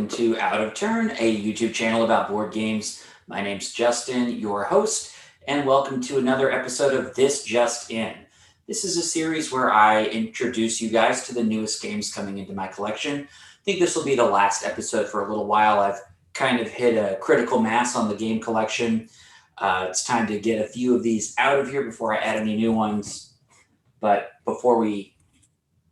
welcome to Out of Turn, a YouTube channel about board games. My name's Justin, your host, and welcome to another episode of This Just In. This is a series where I introduce you guys to the newest games coming into my collection. I think this will be the last episode for a little while. I've kind of hit a critical mass on the game collection. It's time to get a few of these out of here before I add any new ones. But before we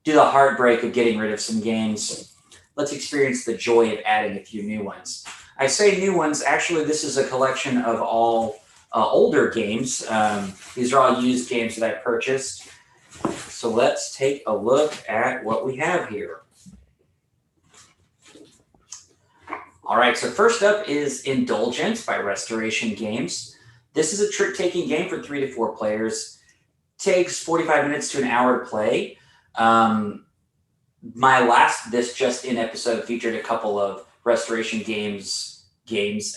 do the heartbreak of getting rid of some games, let's experience the joy of adding a few new ones. I say new ones, actually this is a collection of all older games. These are all used games that I purchased. So let's take a look at what we have here. All right, so first up is Indulgence by Restoration Games. This is a trick-taking game for 3 to 4 players. Takes 45 minutes to an hour to play. My last This Just In episode featured a couple of Restoration games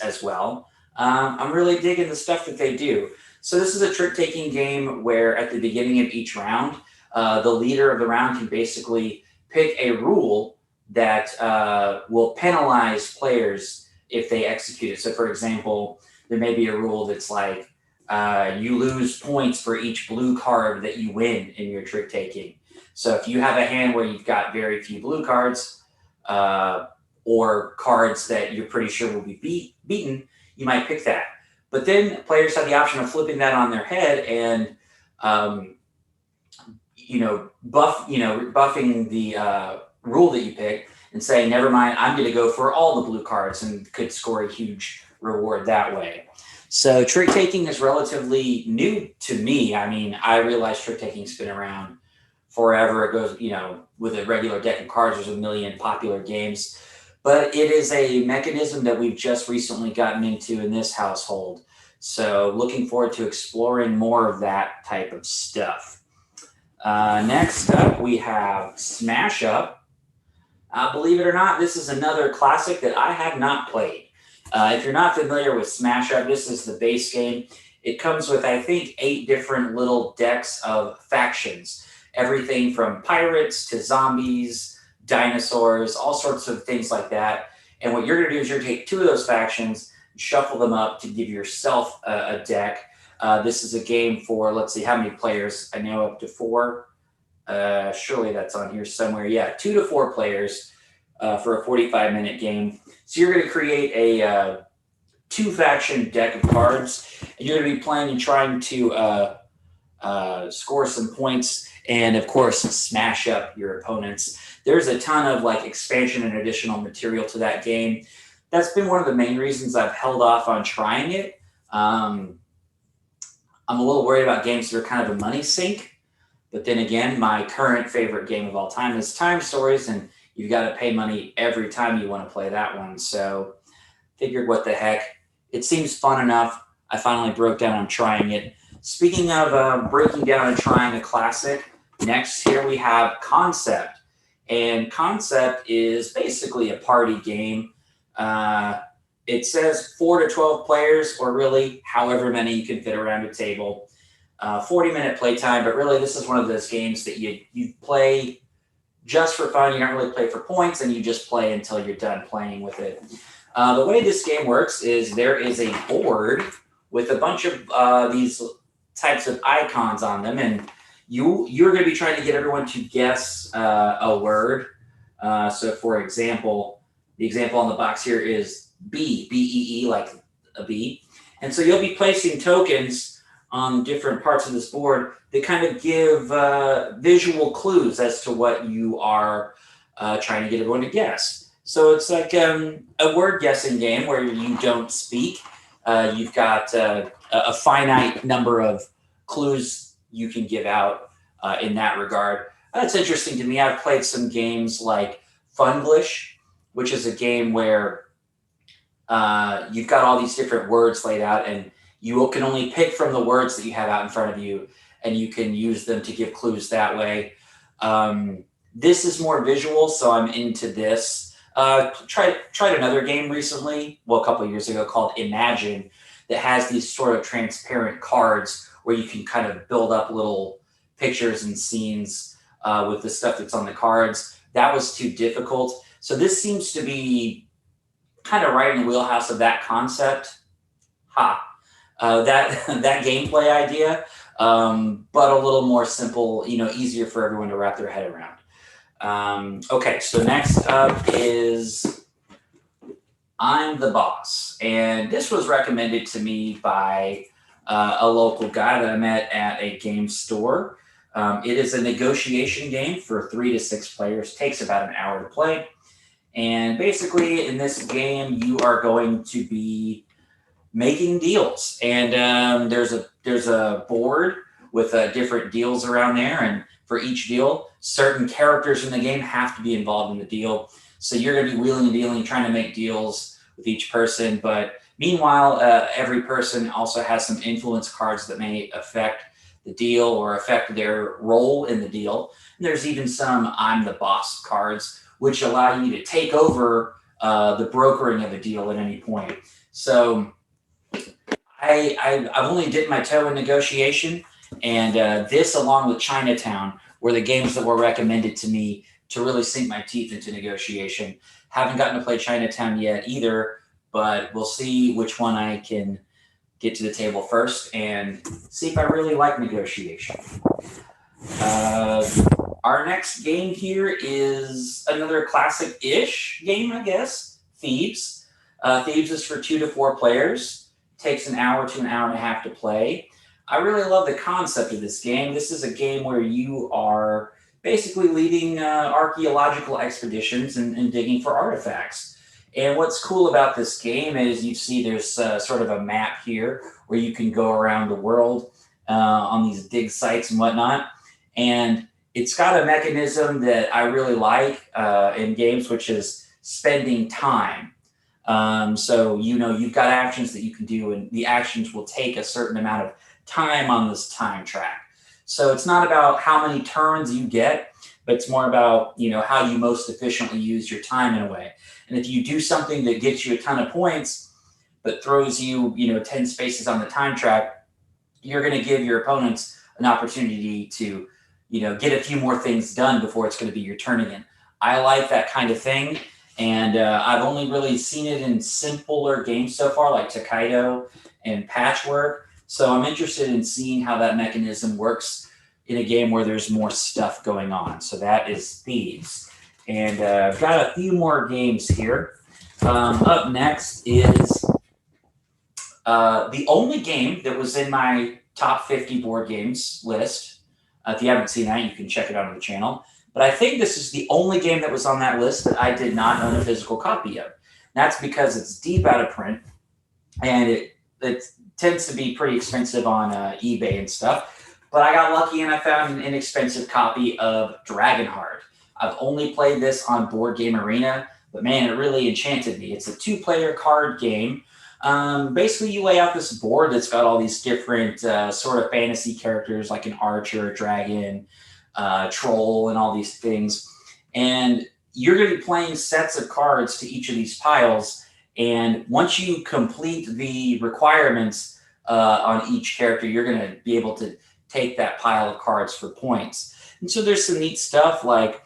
as well. I'm really digging the stuff that they do. So this is a trick-taking game where at the beginning of each round, the leader of the round can basically pick a rule that will penalize players if they execute it. So for example, there may be a rule that's like, you lose points for each blue card that you win in your trick-taking. So if you have a hand where you've got very few blue cards or cards that you're pretty sure will be beaten, you might pick that. But then players have the option of flipping that on their head and buffing the rule that you picked and saying, never mind, I'm going to go for all the blue cards, and could score a huge reward that way. So trick-taking is relatively new to me. I mean, I realize trick-taking's been around forever. It goes, with a regular deck of cards, there's a million popular games. But it is a mechanism that we've just recently gotten into in this household. So looking forward to exploring more of that type of stuff. Next up, we have Smash Up. Believe it or not, this is another classic that I have not played. If you're not familiar with Smash Up, this is the base game. It comes with, I think, 8 different little decks of factions. Everything from pirates to zombies, dinosaurs, all sorts of things like that. And what you're going to do is you're going to take 2 of those factions, shuffle them up to give yourself a deck. This is a game for, let's see, how many players? I know up to 4. Surely that's on here somewhere. Yeah, 2 to 4 players for a 45-minute game. So you're going to create a 2-faction deck of cards, and you're going to be playing and trying to score some points and, of course, smash up your opponents. There's a ton of expansion and additional material to that game. That's been one of the main reasons I've held off on trying it. I'm a little worried about games that are kind of a money sink. But then again, my current favorite game of all time is Time Stories, and you've got to pay money every time you want to play that one. So figured, what the heck. It seems fun enough. I finally broke down on trying it. Speaking of breaking down and trying a classic, next here we have Concept. And Concept is basically a party game. It says 4 to 12 players, or really however many you can fit around a table. 40-minute playtime, but really this is one of those games that you play just for fun. You don't really play for points, and you just play until you're done playing with it. The way this game works is there is a board with a bunch of these types of icons on them, and you're going to be trying to get everyone to guess a word. So for example, the example on the box here is bee, B-E-E, like a bee. And so you'll be placing tokens on different parts of this board that kind of give visual clues as to what you are trying to get everyone to guess. So it's like a word guessing game where you don't speak. You've got a finite number of clues you can give out in that regard. That's interesting to me. I've played some games like Funglish, which is a game where you've got all these different words laid out, and you can only pick from the words that you have out in front of you, and you can use them to give clues that way. This is more visual, so I'm into this. Tried another game recently, a couple of years ago, called Imagine, that has these sort of transparent cards where you can kind of build up little pictures and scenes with the stuff that's on the cards. That was too difficult. So this seems to be kind of right in the wheelhouse of that concept. Ha. That gameplay idea, but a little more simple, easier for everyone to wrap their head around. Okay, so next up is I'm the Boss. And this was recommended to me by a local guy that I met at a game store. It is a negotiation game for 3 to 6 players, takes about an hour to play. And basically, in this game, you are going to be making deals. And there's a board with different deals around there. And for each deal, certain characters in the game have to be involved in the deal. So you're going to be wheeling and dealing, trying to make deals with each person. But meanwhile, every person also has some influence cards that may affect the deal or affect their role in the deal. And there's even some I'm the Boss cards, which allow you to take over the brokering of a deal at any point. So I've only dipped my toe in negotiation, and this, along with Chinatown, were the games that were recommended to me to really sink my teeth into negotiation. Haven't gotten to play Chinatown yet either, but we'll see which one I can get to the table first and see if I really like negotiation. Our next game here is another classic-ish game, I guess, Thieves. Thieves is for 2 to 4 players. Takes an hour to an hour and a half to play. I really love the concept of this game. This is a game where you are basically leading archaeological expeditions and digging for artifacts. And what's cool about this game is you see there's sort of a map here where you can go around the world on these dig sites and whatnot. And it's got a mechanism that I really like in games, which is spending time. So, you've got actions that you can do, and the actions will take a certain amount of time on this time track. So it's not about how many turns you get, but it's more about, how you most efficiently use your time in a way. And if you do something that gets you a ton of points, but throws you, 10 spaces on the time track, you're going to give your opponents an opportunity to, get a few more things done before it's going to be your turn again. I like that kind of thing. And I've only really seen it in simpler games so far, like Takedo and Patchwork. So I'm interested in seeing how that mechanism works in a game where there's more stuff going on. So that is Thieves. And I've got a few more games here. Up next is the only game that was in my top 50 board games list. If you haven't seen that, you can check it out on the channel. But I think this is the only game that was on that list that I did not own a physical copy of. That's because it's deep out of print, and it tends to be pretty expensive on eBay and stuff. But I got lucky and I found an inexpensive copy of Dragonheart. I've only played this on Board Game Arena, but man, it really enchanted me. It's a 2-player card game. Basically, you lay out this board that's got all these different sort of fantasy characters, like an archer, a dragon, troll, and all these things. And you're going to be playing sets of cards to each of these piles. And once you complete the requirements on each character, you're going to be able to take that pile of cards for points. And so there's some neat stuff like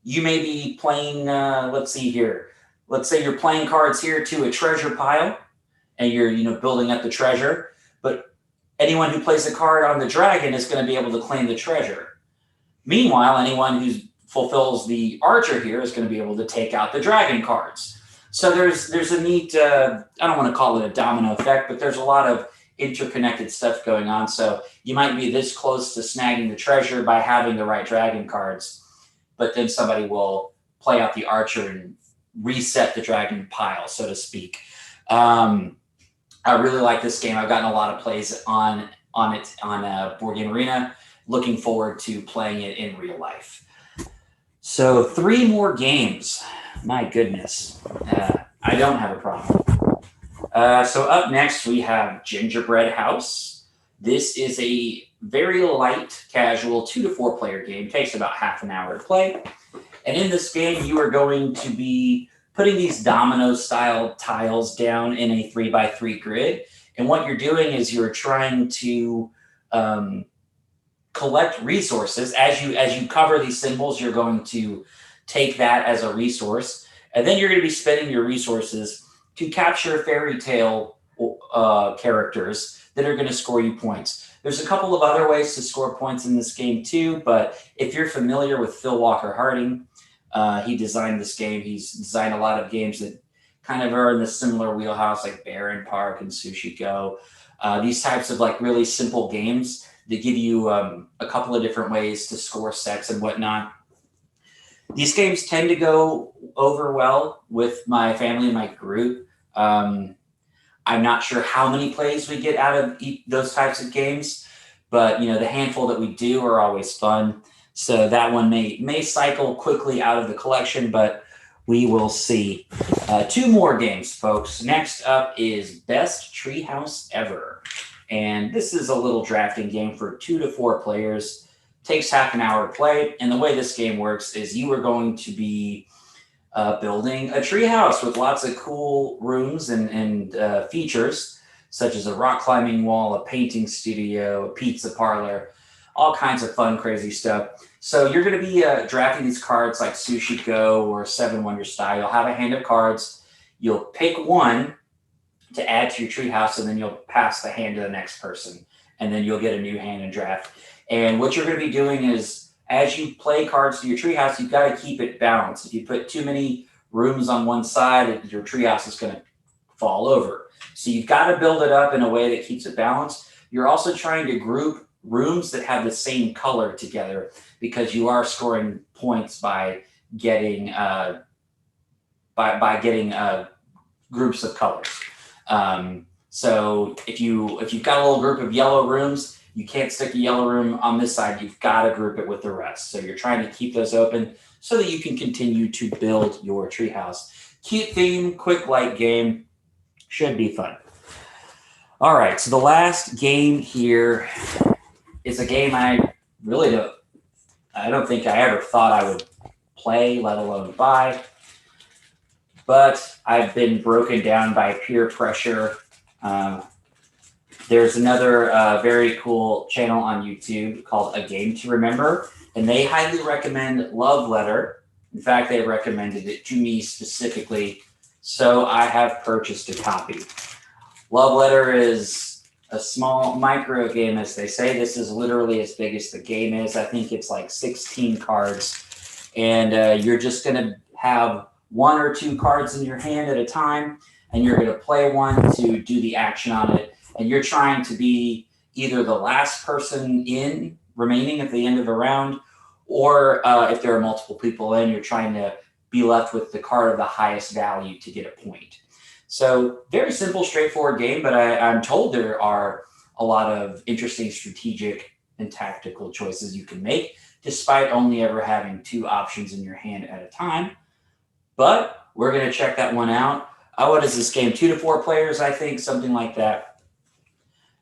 you may be playing, let's see here. Let's say you're playing cards here to a treasure pile and you're, building up the treasure. But anyone who plays a card on the dragon is going to be able to claim the treasure. Meanwhile, anyone who fulfills the archer here is going to be able to take out the dragon cards. So there's a neat, I don't want to call it a domino effect, but there's a lot of interconnected stuff going on. So you might be this close to snagging the treasure by having the right dragon cards, but then somebody will play out the archer and reset the dragon pile, so to speak. I really like this game. I've gotten a lot of plays on it on Board Game Arena. Looking forward to playing it in real life. So 3 more games. My goodness. I don't have a problem. So up next, we have Gingerbread House. This is a very light, casual 2 to 4 player game. It takes about half an hour to play. And in this game, you are going to be putting these domino-style tiles down in a 3x3 grid. And what you're doing is you're trying to collect resources. As you cover these symbols, you're going to take that as a resource. And then you're going to be spending your resources to capture fairy tale characters that are going to score you points. There's a couple of other ways to score points in this game too, but if you're familiar with Phil Walker Harding, he designed this game. He's designed a lot of games that kind of are in the similar wheelhouse, like Baron Park and Sushi Go. These types of like really simple games that give you a couple of different ways to score sets and whatnot. These games tend to go over well with my family and my group. I'm not sure how many plays we get out of those types of games, but the handful that we do are always fun. So that one may cycle quickly out of the collection, but we will see. 2 more games, folks. Next up is Best Treehouse Ever. And this is a little drafting game for 2 to 4 players. Takes half an hour to play. And the way this game works is you are going to be building a treehouse with lots of cool rooms and features, such as a rock climbing wall, a painting studio, a pizza parlor, all kinds of fun, crazy stuff. So you're going to be drafting these cards like Sushi Go or 7 Wonder Style. You'll have a hand of cards. You'll pick one to add to your treehouse, and then you'll pass the hand to the next person. And then you'll get a new hand and draft. And what you're going to be doing is, as you play cards to your treehouse, you've got to keep it balanced. If you put too many rooms on one side, your treehouse is going to fall over. So you've got to build it up in a way that keeps it balanced. You're also trying to group rooms that have the same color together, because you are scoring points by getting groups of colors. So if you've got a little group of yellow rooms, you can't stick a yellow room on this side. You've got to group it with the rest. So you're trying to keep those open so that you can continue to build your treehouse. Cute theme, quick, light game. Should be fun. All right, so the last game here is a game I don't think I ever thought I would play, let alone buy. But I've been broken down by peer pressure. There's another very cool channel on YouTube called A Game to Remember, and they highly recommend Love Letter. In fact, they recommended it to me specifically, so I have purchased a copy. Love Letter is a small micro game, as they say. This is literally as big as the game is. I think it's like 16 cards, and you're just going to have 1 or 2 cards in your hand at a time, and you're going to play one to do the action on it. And you're trying to be either the last person in remaining at the end of a round, or if there are multiple people in, you're trying to be left with the card of the highest value to get a point. So very simple, straightforward game, but I'm told there are a lot of interesting strategic and tactical choices you can make, despite only ever having 2 options in your hand at a time. But we're going to check that one out. What is this game? 2 to 4 players, I think, something like that.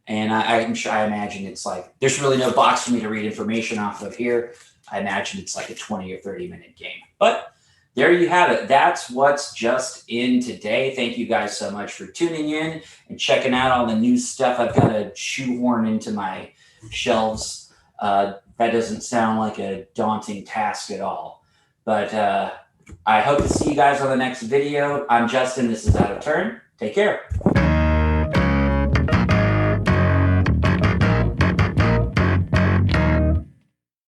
And I imagine it's like, there's really no box for me to read information off of here. I imagine it's like a 20 or 30-minute game. But there you have it. That's what's just in today. Thank you guys so much for tuning in and checking out all the new stuff I've got to shoehorn into my shelves. That doesn't sound like a daunting task at all. But I hope to see you guys on the next video. I'm Justin. This is Out of Turn. Take care.